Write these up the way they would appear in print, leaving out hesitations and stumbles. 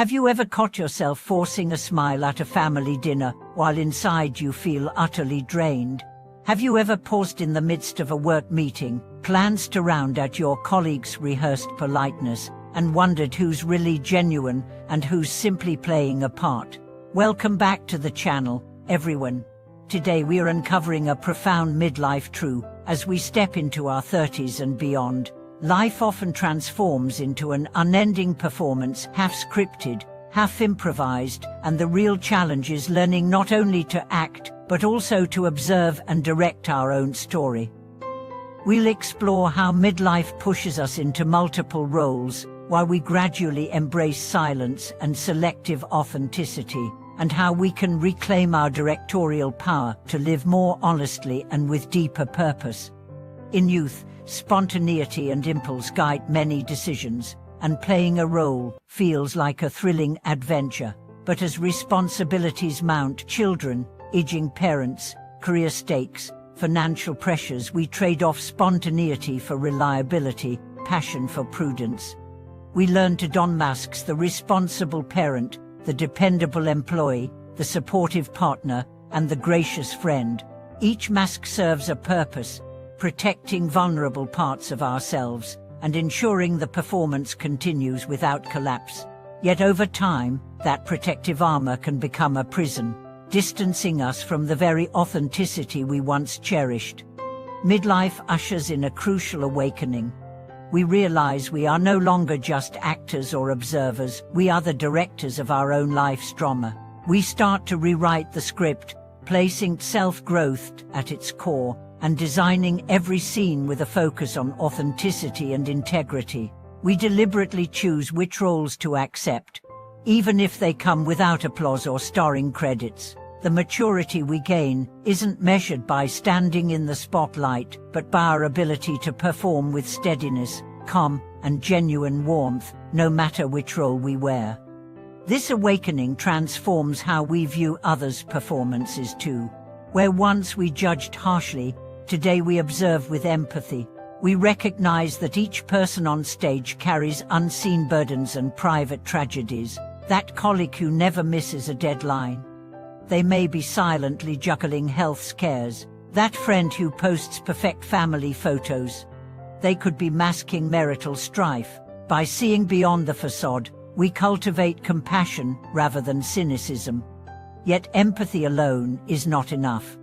Have you ever caught yourself forcing a smile at a family dinner while inside you feel utterly drained? Have you ever paused in the midst of a work meeting, glanced around at your colleagues' rehearsed politeness, and wondered who's really genuine and who's simply playing a part? Welcome back to the channel, everyone. Today we are uncovering a profound midlife truth. As we step into our 30s and beyond, life often transforms into an unending performance, half scripted, half improvised, and the real challenge is learning not only to act, but also to observe and direct our own story. We'll explore how midlife pushes us into multiple roles, while we gradually embrace silence and selective authenticity, and how we can reclaim our directorial power to live more honestly and with deeper purpose. In youth, spontaneity and impulse guide many decisions, and playing a role feels like a thrilling adventure. But as responsibilities mount, children, aging parents, career stakes, financial pressures, we trade off spontaneity for reliability, passion for prudence. We learn to don masks: the responsible parent, the dependable employee, the supportive partner, and the gracious friend. Each mask serves a purpose, protecting vulnerable parts of ourselves and ensuring the performance continues without collapse. Yet over time, that protective armor can become a prison, distancing us from the very authenticity we once cherished. Midlife ushers in a crucial awakening. We realize we are no longer just actors or observers, we are the directors of our own life's drama. We start to rewrite the script, placing self-growth at its core, and designing every scene with a focus on authenticity and integrity. We deliberately choose which roles to accept, even if they come without applause or starring credits. The maturity we gain isn't measured by standing in the spotlight, but by our ability to perform with steadiness, calm, and genuine warmth, no matter which role we wear. This awakening transforms how we view others' performances too. Where once we judged harshly, today we observe with empathy. We recognize that each person on stage carries unseen burdens and private tragedies. That colleague who never misses a deadline. They may be silently juggling health scares. That friend who posts perfect family photos. They could be masking marital strife. By seeing beyond the facade, we cultivate compassion rather than cynicism. Yet empathy alone is not enough.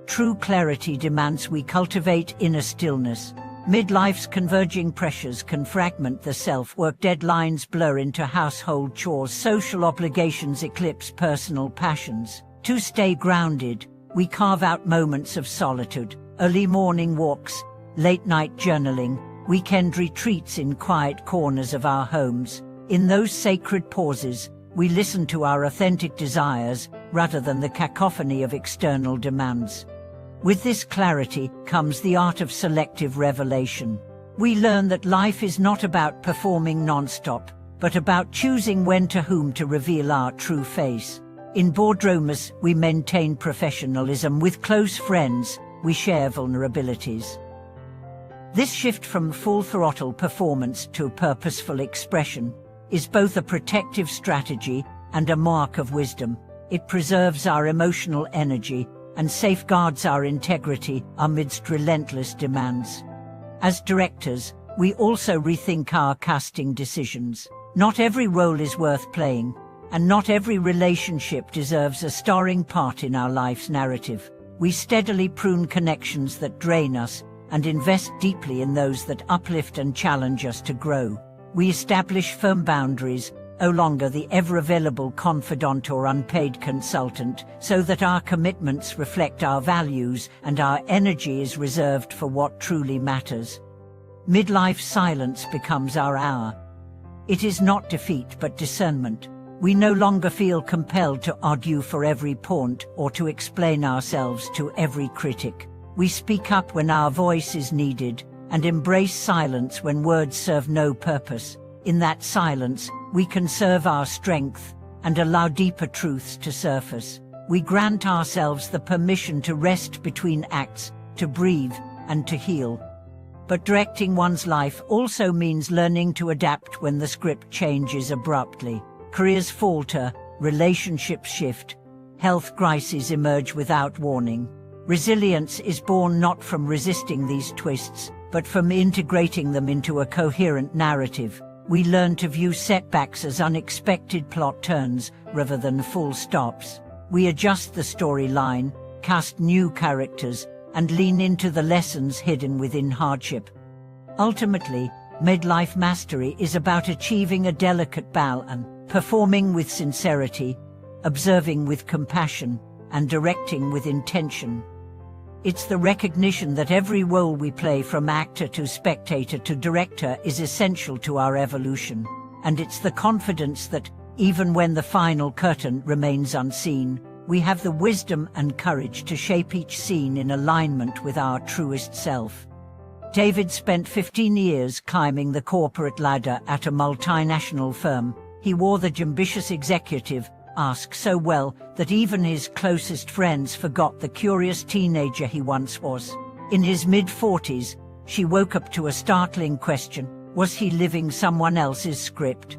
True clarity demands we cultivate inner stillness. Midlife's converging pressures can fragment the self. Work deadlines blur into household chores. Social obligations eclipse personal passions. To stay grounded, we carve out moments of solitude. Early morning walks, late-night journaling, weekend retreats in quiet corners of our homes. In those sacred pauses, we listen to our authentic desires rather than the cacophony of external demands. With this clarity comes the art of selective revelation. We learn that life is not about performing non-stop, but about choosing when to whom to reveal our true face. In boardrooms, we maintain professionalism. With close friends, we share vulnerabilities. This shift from full-throttle performance to purposeful expression is both a protective strategy and a mark of wisdom. It preserves our emotional energy and safeguards our integrity amidst relentless demands. As directors, we also rethink our casting decisions. Not every role is worth playing, and not every relationship deserves a starring part in our life's narrative. We steadily prune connections that drain us and invest deeply in those that uplift and challenge us to grow. We establish firm boundaries, no longer the ever-available confidant or unpaid consultant, so that our commitments reflect our values and our energy is reserved for what truly matters. Midlife silence becomes our hour. It is not defeat but discernment. We no longer feel compelled to argue for every point or to explain ourselves to every critic. We speak up when our voice is needed and embrace silence when words serve no purpose. In that silence, we conserve our strength and allow deeper truths to surface. We grant ourselves the permission to rest between acts, to breathe, and to heal. But directing one's life also means learning to adapt when the script changes abruptly. Careers falter, relationships shift, health crises emerge without warning. Resilience is born not from resisting these twists, but from integrating them into a coherent narrative. We learn to view setbacks as unexpected plot turns rather than full stops. We adjust the storyline, cast new characters, and lean into the lessons hidden within hardship. Ultimately, midlife mastery is about achieving a delicate balance, performing with sincerity, observing with compassion, and directing with intention. It's the recognition that every role we play, from actor to spectator to director, is essential to our evolution. And it's the confidence that, even when the final curtain remains unseen, we have the wisdom and courage to shape each scene in alignment with our truest self. David spent 15 years climbing the corporate ladder at a multinational firm. He wore the ambitious executive mask so well that even his closest friends forgot the curious teenager he once was. In his mid-40s, she woke up to a startling question: was he living someone else's script?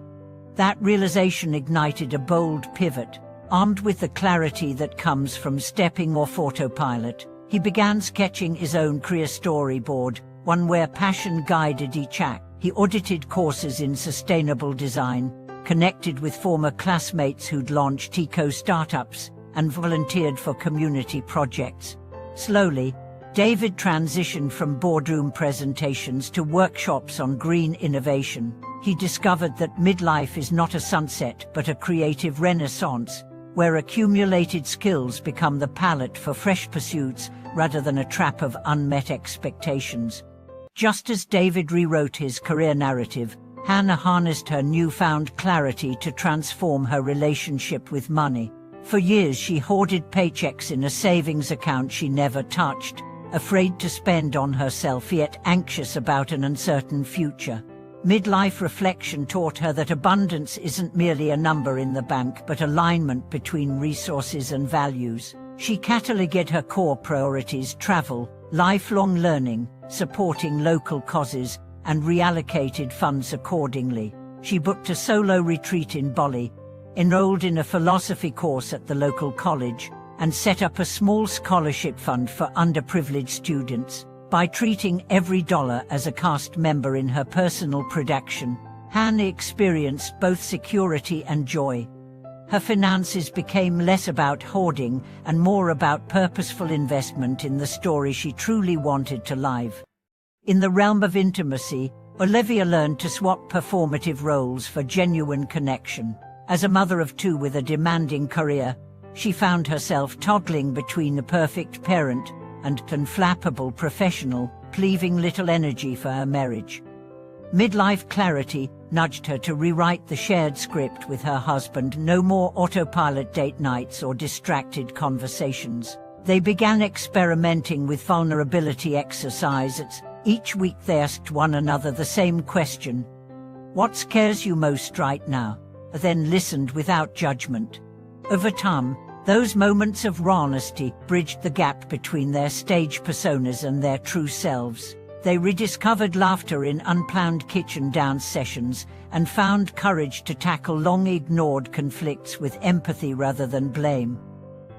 That realization ignited a bold pivot. Armed with the clarity that comes from stepping off autopilot, he began sketching his own career storyboard, one where passion guided each act. He audited courses in sustainable design, connected with former classmates who'd launched eco-startups, and volunteered for community projects. Slowly, David transitioned from boardroom presentations to workshops on green innovation. He discovered that midlife is not a sunset but a creative renaissance, where accumulated skills become the palette for fresh pursuits rather than a trap of unmet expectations. Just as David rewrote his career narrative, Hannah harnessed her newfound clarity to transform her relationship with money. For years she hoarded paychecks in a savings account she never touched, afraid to spend on herself yet anxious about an uncertain future. Midlife reflection taught her that abundance isn't merely a number in the bank but alignment between resources and values. She cataloged her core priorities: travel, lifelong learning, supporting local causes, and reallocated funds accordingly. She booked a solo retreat in Bali, enrolled in a philosophy course at the local college, and set up a small scholarship fund for underprivileged students. By treating every dollar as a cast member in her personal production, Hannah experienced both security and joy. Her finances became less about hoarding and more about purposeful investment in the story she truly wanted to live. In the realm of intimacy, Olivia learned to swap performative roles for genuine connection. As a mother of two with a demanding career, she found herself toggling between a perfect parent and unflappable professional, leaving little energy for her marriage. Midlife clarity nudged her to rewrite the shared script with her husband: no more autopilot date nights or distracted conversations. They began experimenting with vulnerability exercises. Each week they asked one another the same question: what scares you most right now? Then listened without judgment. Over time, those moments of raw honesty bridged the gap between their stage personas and their true selves. They rediscovered laughter in unplanned kitchen dance sessions and found courage to tackle long-ignored conflicts with empathy rather than blame.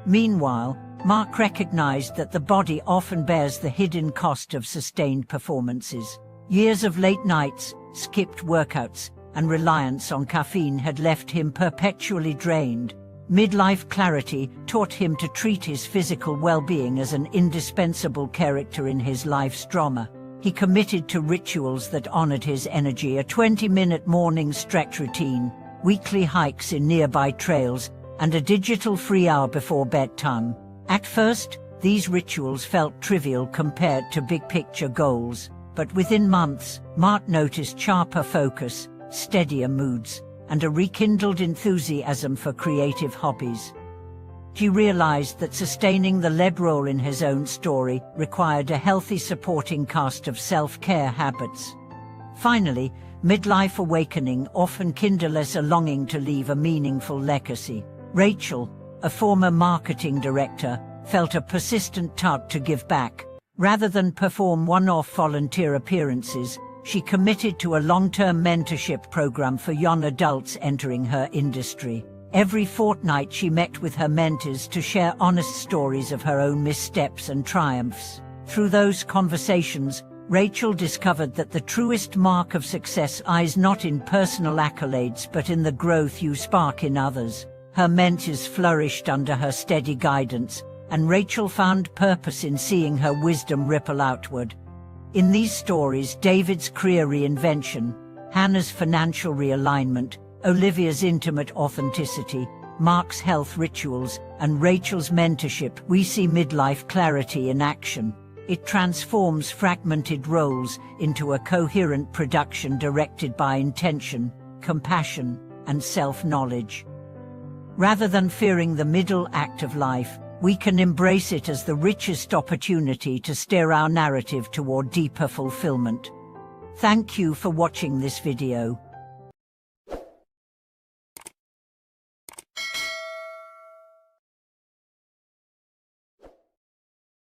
Meanwhile, Mark recognized that the body often bears the hidden cost of sustained performances. Years of late nights, skipped workouts, and reliance on caffeine had left him perpetually drained. Midlife clarity taught him to treat his physical well-being as an indispensable character in his life's drama. He committed to rituals that honored his energy: a 20-minute morning stretch routine, weekly hikes in nearby trails, and a digital-free hour before bedtime. At first, these rituals felt trivial compared to big-picture goals, but within months, Mark noticed sharper focus, steadier moods, and a rekindled enthusiasm for creative hobbies. He realized that sustaining the lead role in his own story required a healthy supporting cast of self-care habits. Finally, midlife awakening often kindles a longing to leave a meaningful legacy. Rachel, a former marketing director, felt a persistent tug to give back. Rather than perform one-off volunteer appearances, she committed to a long-term mentorship program for young adults entering her industry. Every fortnight she met with her mentors to share honest stories of her own missteps and triumphs. Through those conversations, Rachel discovered that the truest mark of success lies not in personal accolades but in the growth you spark in others. Her mentors flourished under her steady guidance, and Rachel found purpose in seeing her wisdom ripple outward. In these stories, David's career reinvention, Hannah's financial realignment, Olivia's intimate authenticity, Mark's health rituals, and Rachel's mentorship, we see midlife clarity in action. It transforms fragmented roles into a coherent production directed by intention, compassion, and self-knowledge. Rather than fearing the middle act of life, we can embrace it as the richest opportunity to steer our narrative toward deeper fulfillment. Thank you for watching this video.